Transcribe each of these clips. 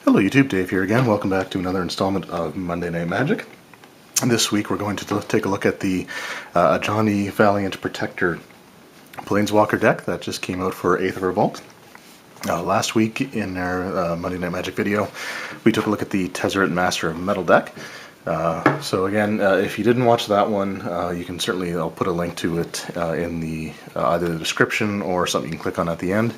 Hello YouTube, Dave here again. Welcome back to another installment of Monday Night Magic. This week we're going to take a look at the Ajani Valiant Protector Planeswalker deck that just came out for 8th of Revolt. Last week in our Monday Night Magic video we took a look at the Tezzeret Master of Metal deck. So again, if you didn't watch that one, you can certainly, I'll put a link to it in the either the description or something you can click on at the end.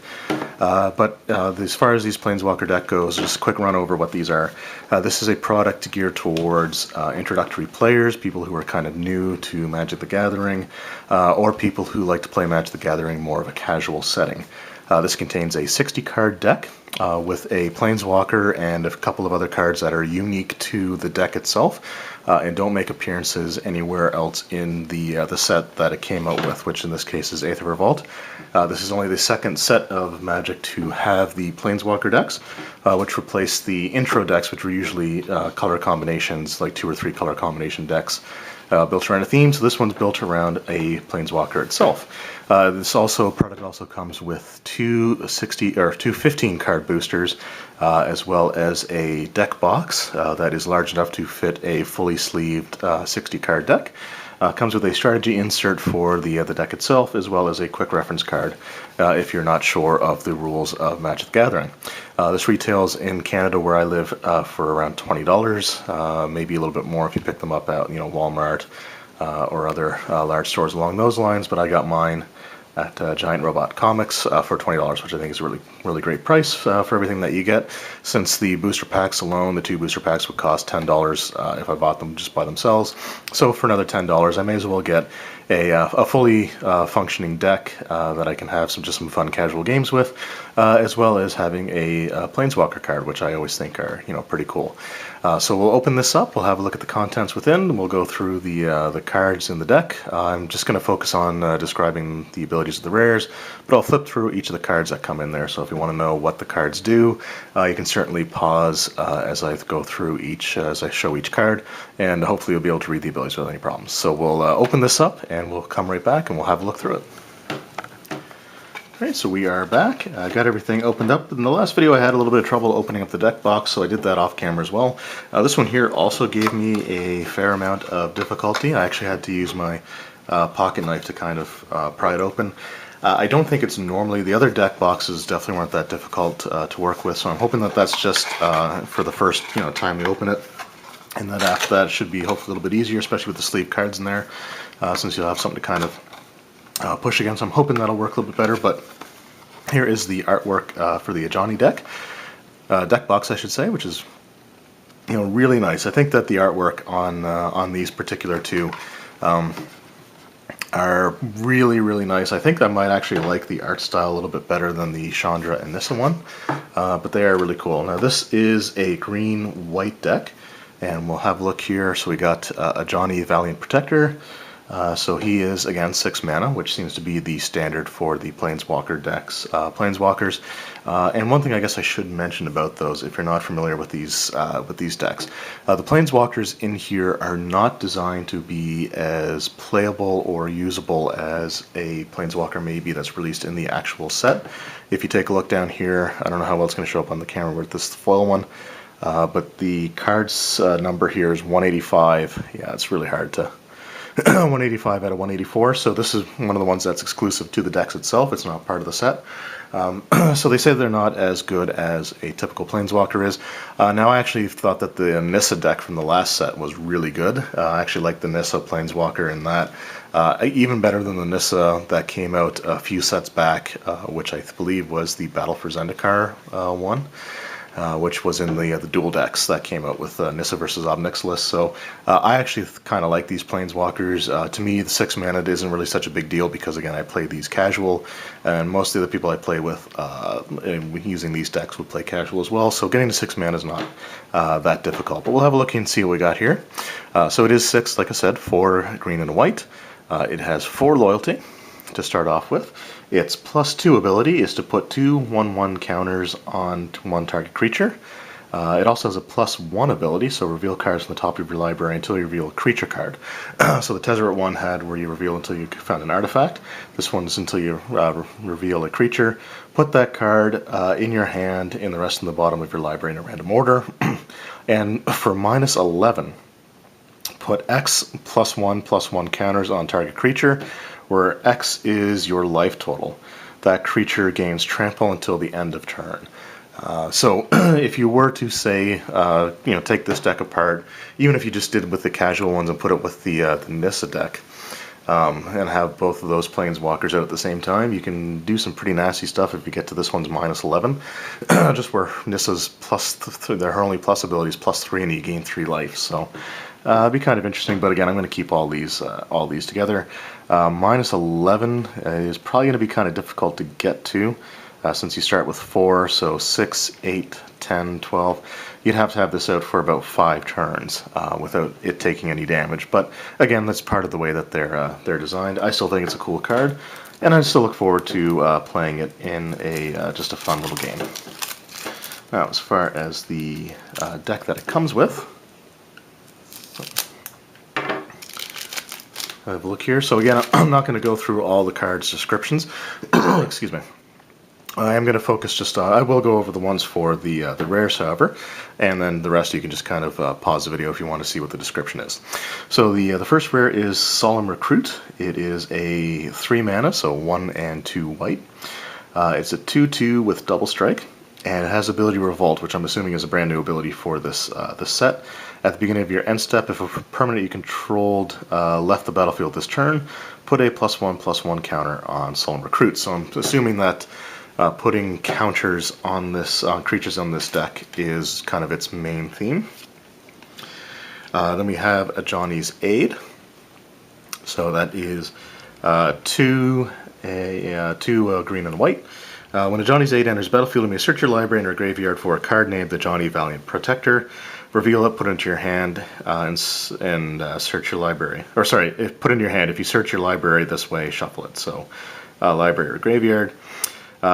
But as far as these Planeswalker deck goes, just a quick run over what these are. This is a product geared towards introductory players, people who are kind of new to Magic the Gathering, or people who like to play Magic the Gathering more of a casual setting. This contains a 60-card deck with a Planeswalker and a couple of other cards that are unique to the deck itself and don't make appearances anywhere else in the set that it came out with, which in this case is 8th of Revolt. This is only the second set of Magic to have the Planeswalker decks, which replace the intro decks, which were usually color combinations, like 2 or 3 color combination decks. Built around a theme, so this one's built around a Planeswalker itself. This product also comes with two 15-card boosters, as well as a deck box that is large enough to fit a fully sleeved 60-card deck. Comes with a strategy insert for the deck itself, as well as a quick reference card if you're not sure of the rules of Magic the Gathering. This retails in Canada, where I live, for around $20, maybe a little bit more if you pick them up at Walmart or other large stores along those lines. But I got mine at Giant Robot Comics for $20, which I think is a really great price for everything that you get. Since the booster packs alone, the 2 booster packs would cost $10 if I bought them just by themselves. So for another $10, I may as well get a fully functioning deck that I can have some fun casual games with, as well as having a Planeswalker card, which I always think are pretty cool. So we'll open this up, we'll have a look at the contents within, and we'll go through the cards in the deck. I'm just going to focus on describing the abilities of the rares, but I'll flip through each of the cards that come in there, so if you want to know what the cards do, you can certainly pause as I go through as I show each card, and hopefully you'll be able to read the abilities without any problems. So we'll open this up, and we'll come right back, and we'll have a look through it. Alright, so we are back. I got everything opened up. In the last video I had a little bit of trouble opening up the deck box, so I did that off camera as well. This one here also gave me a fair amount of difficulty. I actually had to use my pocket knife to kind of pry it open. I don't think it's normally, the other deck boxes definitely weren't that difficult to work with, so I'm hoping that that's just for the first time we open it, and that after that it should be hopefully a little bit easier, especially with the sleeve cards in there, since you'll have something to kind of push against. I'm hoping that'll work a little bit better, but here is the artwork for the Ajani deck box, I should say, which is really nice. I think that the artwork on these particular two are really nice. I think I might actually like the art style a little bit better than the Chandra and Nissa one, but they are really cool. Now this is a green-white deck, and we'll have a look here. So we got Ajani Valiant Protector. So he is, again, 6 mana, which seems to be the standard for the Planeswalker decks, Planeswalkers. And one thing I guess I should mention about those, if you're not familiar with these decks, the Planeswalkers in here are not designed to be as playable or usable as a Planeswalker may be that's released in the actual set. If you take a look down here, I don't know how well it's going to show up on the camera with this foil one, but the card's number here is 185. Yeah, it's really hard to 185 out of 184, so this is one of the ones that's exclusive to the decks itself. It's not part of the set. So they say they're not as good as a typical Planeswalker is. Now I actually thought that the Nissa deck from the last set was really good. I actually like the Nissa Planeswalker in that. Even better than the Nissa that came out a few sets back, which I believe was the Battle for Zendikar one. Which was in the dual decks that came out with Nissa versus Ob Nixilis. So I actually kind of like these Planeswalkers. To me, the 6 mana isn't really such a big deal because, again, I play these casual, and most of the people I play with using these decks would play casual as well. So getting to 6 mana is not that difficult. But we'll have a look and see what we got here. So it is 6, like I said, 4 green and white. It has 4 loyalty to start off with. Its +2 ability is to put 2 1/1 counters on one target creature. It also has a +1 ability, so reveal cards from the top of your library until you reveal a creature card. So the Tezzeret one had where you reveal until you found an artifact. This one's until you reveal a creature. Put that card in your hand in the rest of the bottom of your library in a random order. And for -11, put X +1/+1 counters on target creature, where X is your life total. That creature gains trample until the end of turn. So if you were to say, take this deck apart, even if you just did with the casual ones and put it with the Nissa deck, and have both of those Planeswalkers out at the same time, you can do some pretty nasty stuff if you get to this one's -11, just where Nissa's their only plus ability is +3 and you gain 3 life. So it'd be kind of interesting, but again, I'm going to keep all these together. -11 is probably going to be kind of difficult to get to. Since you start with 4, so 6, 8, 10, 12, you'd have to have this out for about 5 turns without it taking any damage. But again, that's part of the way that they're designed. I still think it's a cool card, and I still look forward to playing it in just a fun little game. Now, as far as the deck that it comes with, have a look here. So again, I'm not going to go through all the cards' descriptions. Excuse me. I am going to focus just on, I will go over the ones for the rares, however, and then the rest you can just kind of pause the video if you want to see what the description is. So the first rare is Solemn Recruit. It is a 3 mana, so 1 and 2 white. It's a 2/2 with double strike, and it has ability Revolt, which I'm assuming is a brand new ability for this set. At the beginning of your end step, if a permanent you controlled left the battlefield this turn, put a +1/+1 counter on Solemn Recruit. So I'm assuming that putting counters on creatures on this deck is kind of its main theme. Then we have Ajani's Aid. So that is 2 green and white. When Ajani's Aid enters battlefield, you may search your library and your graveyard for a card named Ajani Valiant Protector. Reveal it, put it into your hand, and search your library. Or sorry, put it in your hand. If you search your library this way, shuffle it. So library or graveyard.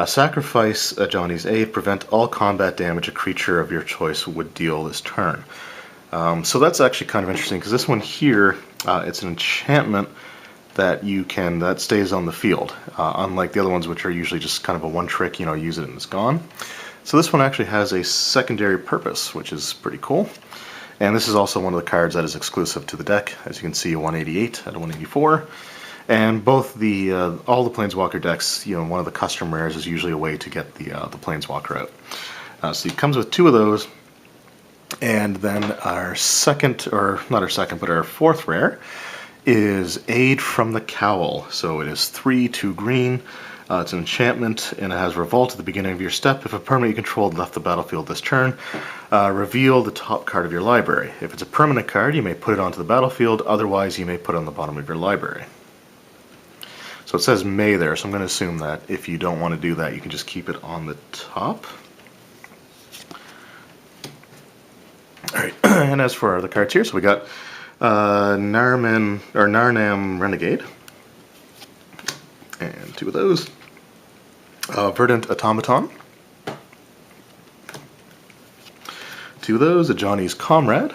Sacrifice Ajani's Aid, prevent all combat damage a creature of your choice would deal this turn. So that's actually kind of interesting, because this one here, it's an enchantment that stays on the field, unlike the other ones, which are usually just kind of a one-trick, use it and it's gone. So this one actually has a secondary purpose, which is pretty cool. And this is also one of the cards that is exclusive to the deck. As you can see, a 188 out of 184. And both all the Planeswalker decks, one of the custom rares is usually a way to get the Planeswalker out. So it comes with 2 of those, and then our fourth rare is Aid from the Cowl. So it is 3, 2 green. It's an enchantment, and it has Revolt at the beginning of your step. If a permanent you controlled left the battlefield this turn, reveal the top card of your library. If it's a permanent card, you may put it onto the battlefield. Otherwise, you may put it on the bottom of your library. So it says may there, so I'm going to assume that if you don't want to do that, you can just keep it on the top. Alright, and as for the cards here, so we got Narnam Renegade, and 2 of those. Verdant Automaton, 2 of those. Ajani's Comrade,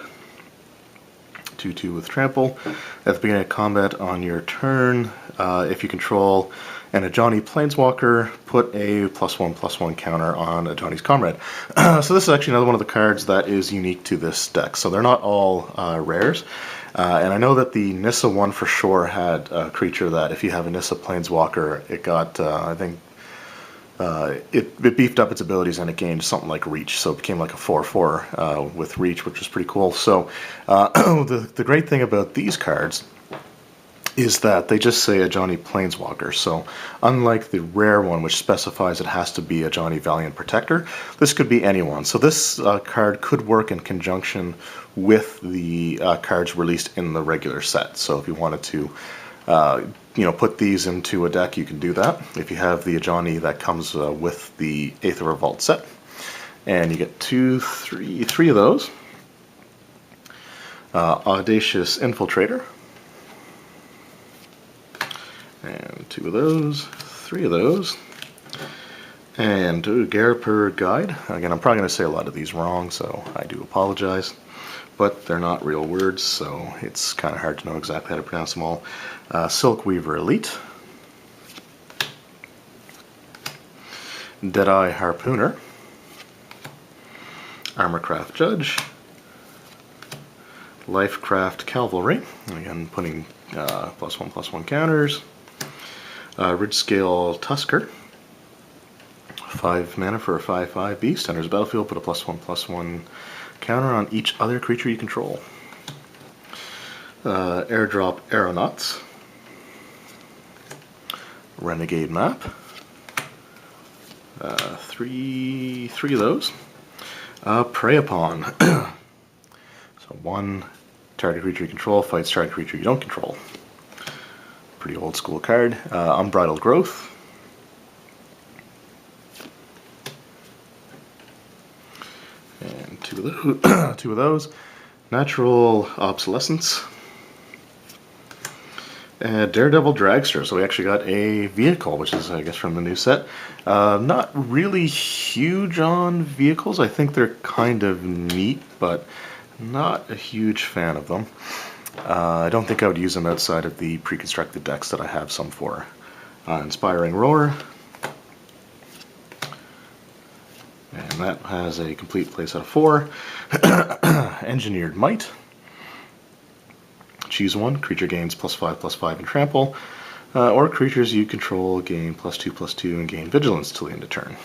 2/2 with trample. At the beginning of combat on your turn, if you control an Ajani Planeswalker, put a +1/+1 counter on Ajani's Comrade. So this is actually another one of the cards that is unique to this deck. So they're not all rares. And I know that the Nissa one for sure had a creature that if you have a Nissa Planeswalker, it got, I think, it beefed up its abilities and it gained something like Reach, so it became like a 4/4 with Reach, which was pretty cool. So the great thing about these cards is that they just say Ajani Planeswalker. So unlike the rare one, which specifies it has to be Ajani Valiant Protector, this could be anyone. So this card could work in conjunction with the cards released in the regular set. So if you wanted to put these into a deck, you can do that. If you have the Ajani that comes with the Aether Revolt set, and you get three of those. Audacious Infiltrator, and 2 of those, 3 of those. And Garper Guide. Again, I'm probably going to say a lot of these wrong, so I do apologize. But they're not real words, so it's kind of hard to know exactly how to pronounce them all. Silk Weaver Elite. Deadeye Harpooner. Armorcraft Judge. Lifecraft Cavalry. Again, putting +1/+1 counters. Ridgescale Tusker. 5 mana for a 5/5 beast. Enters the battlefield, put a +1/+1 counter on each other creature you control. Airdrop Aeronauts. Renegade Map. Three of those. Prey Upon. So 1 target creature you control fights target creature you don't control. Pretty old school card. Unbridled Growth. And two of those. Natural Obsolescence. Daredevil Dragster. So we actually got a vehicle, which is, I guess, from the new set. Not really huge on vehicles. I think they're kind of neat, but not a huge fan of them. I don't think I would use them outside of the pre-constructed decks that I have some for. Inspiring Roar. And that has a complete playset of 4. Engineered Might. Choose 1. Creature gains +5/+5 in trample. Or creatures you control gain +2/+2 and gain vigilance till the end of turn.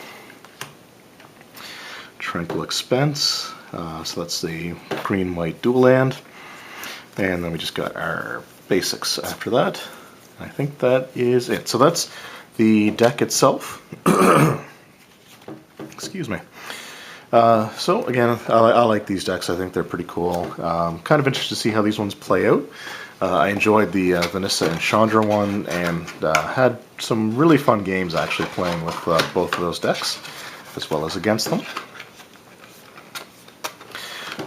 Tranquil Expense. So that's the green-white dual land. And then we just got our basics after that. I think that is it. So that's the deck itself. Excuse me. So again, I like these decks. I think they're pretty cool. Kind of interested to see how these ones play out. I enjoyed the Vanessa and Chandra one, and had some really fun games actually playing with both of those decks, as well as against them.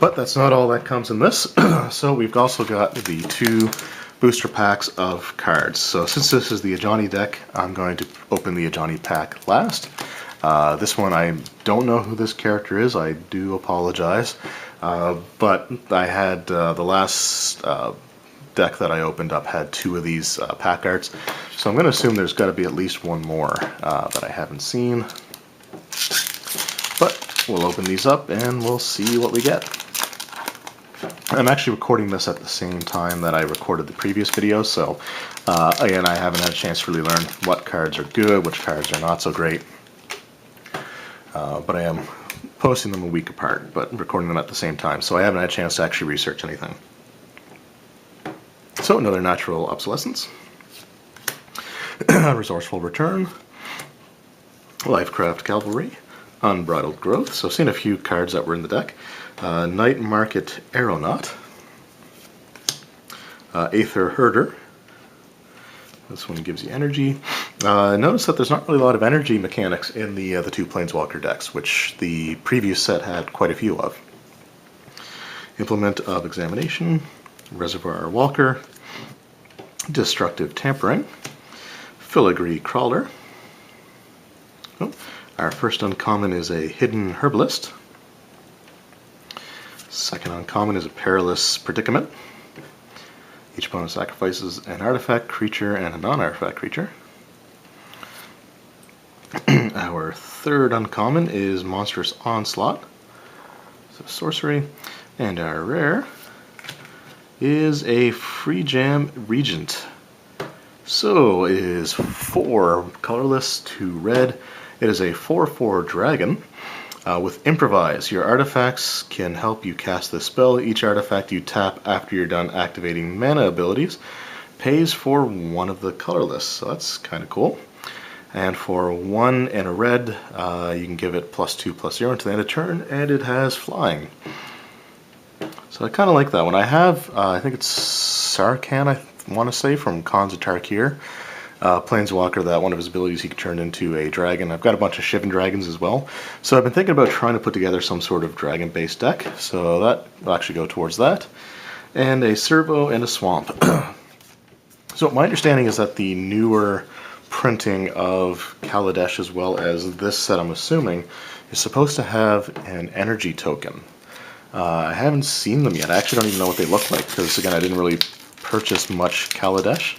But that's not all that comes in this. So we've also got the 2 booster packs of cards. So since this is the Ajani deck, I'm going to open the Ajani pack last. This one, I don't know who this character is. I do apologize. But I had the last deck that I opened up had 2 of these pack arts. So I'm going to assume there's got to be at least one more that I haven't seen. But we'll open these up and we'll see what we get. I'm actually recording this at the same time that I recorded the previous video, so again, I haven't had a chance to really learn what cards are good, which cards are not so great. But I am posting them a week apart, but recording them at the same time, so I haven't had a chance to actually research anything. So another Natural Obsolescence. Resourceful Return. Lifecraft Cavalry. Unbridled Growth. So I've seen a few cards that were in the deck. Night Market Aeronaut. Aether Herder. This one gives you energy. Notice that there's not really a lot of energy mechanics in the 2 Planeswalker decks, which the previous set had quite a few of. Implement of Examination. Reservoir Walker. Destructive Tampering. Filigree Crawler. Oh, our first uncommon is a Hidden Herbalist. Second uncommon is a Perilous Predicament. Each opponent sacrifices an artifact creature and a non-artifact creature. Our third uncommon is Monstrous Onslaught. So sorcery. And our rare is a Free Jam Regent. So it is 4 colorless, 2 red. It is a 4/4 dragon. With Improvise, your artifacts can help you cast this spell. Each artifact you tap after you're done activating mana abilities pays for 1 of the colorless, so that's kind of cool. And for 1 and a red, you can give it +2/+0 until the end of turn, and it has flying. So I kind of like that one. I have, I think it's Sarkhan, I want to say, from Khans of Tarkir. Planeswalker, that one of his abilities he could turn into a dragon. I've got a bunch of Shivan dragons as well. So I've been thinking about trying to put together some sort of dragon-based deck. So that will actually go towards that. And a Servo and a Swamp. So my understanding is that the newer printing of Kaladesh, as well as this set, I'm assuming, is supposed to have an energy token. I haven't seen them yet. I actually don't even know what they look like, because again, I didn't really purchase much Kaladesh.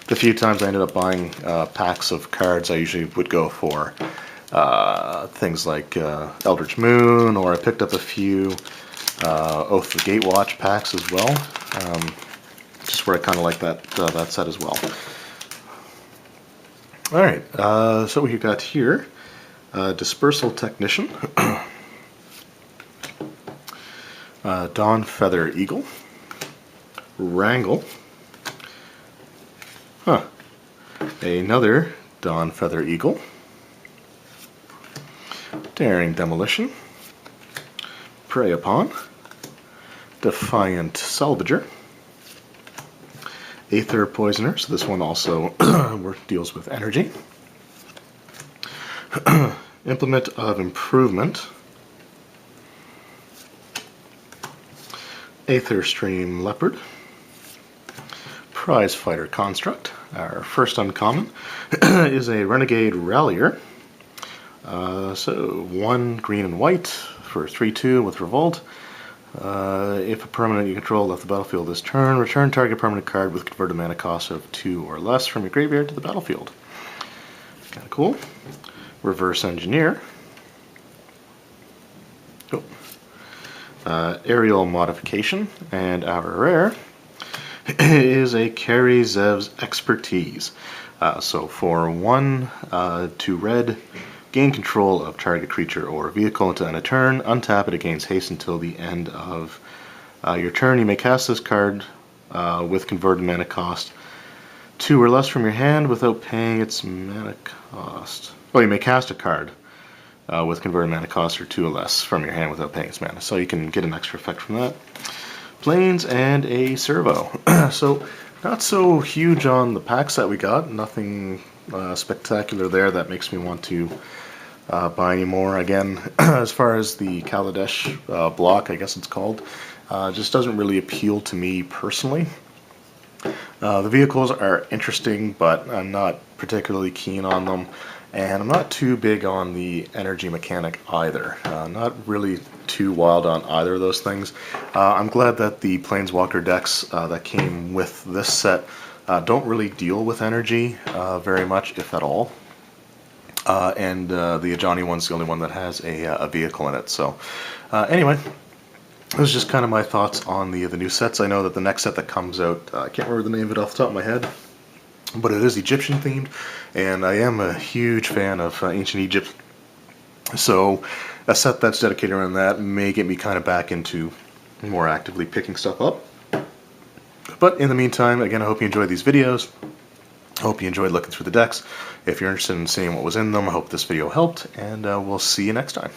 The few times I ended up buying packs of cards, I usually would go for things like Eldritch Moon, or I picked up a few Oath of the Gatewatch packs as well, just where I kind of like that set as well. Alright, so we got here Dispersal Technician, Dawn Feather Eagle, Wrangle, another Dawn Feather Eagle, Daring Demolition, Prey Upon, Defiant Salvager, Aether Poisoner, so this one also deals with energy, Implement of Improvement, Aether Stream Leopard, Prize Fighter Construct. Our first uncommon is a Renegade Rallier. So 1 green and white for 3/2 with Revolt. If a permanent you control left the battlefield this turn, return target permanent card with converted mana cost of 2 or less from your graveyard to the battlefield. Kind of cool. Reverse Engineer. Aerial Modification, and our rare is a Carry Zev's Expertise. So for 1, 2 red, gain control of target creature or vehicle until end of turn, untap it, it gains haste until the end of your turn. You may cast this card with converted mana cost 2 or less from your hand without paying its mana cost. Oh, you may cast a card with converted mana cost or 2 or less from your hand without paying its mana. So you can get an extra effect from that. Planes and a servo. So not so huge on the packs that we got. Nothing spectacular there that makes me want to buy any more. Again, as far as the Kaladesh block, I guess it's called, just doesn't really appeal to me personally. The vehicles are interesting, but I'm not particularly keen on them. And I'm not too big on the energy mechanic either. Not really too wild on either of those things. I'm glad that the Planeswalker decks that came with this set don't really deal with energy very much, if at all. And the Ajani one's the only one that has a vehicle in it. So anyway, those are just kind of my thoughts on the new sets. I know that the next set that comes out, I can't remember the name of it off the top of my head, but it is Egyptian themed, and I am a huge fan of ancient Egypt, so a set that's dedicated around that may get me kind of back into more actively picking stuff up. But in the meantime, again, I hope you enjoyed these videos. I hope you enjoyed looking through the decks. If you're interested in seeing what was in them, I hope this video helped, and we'll see you next time.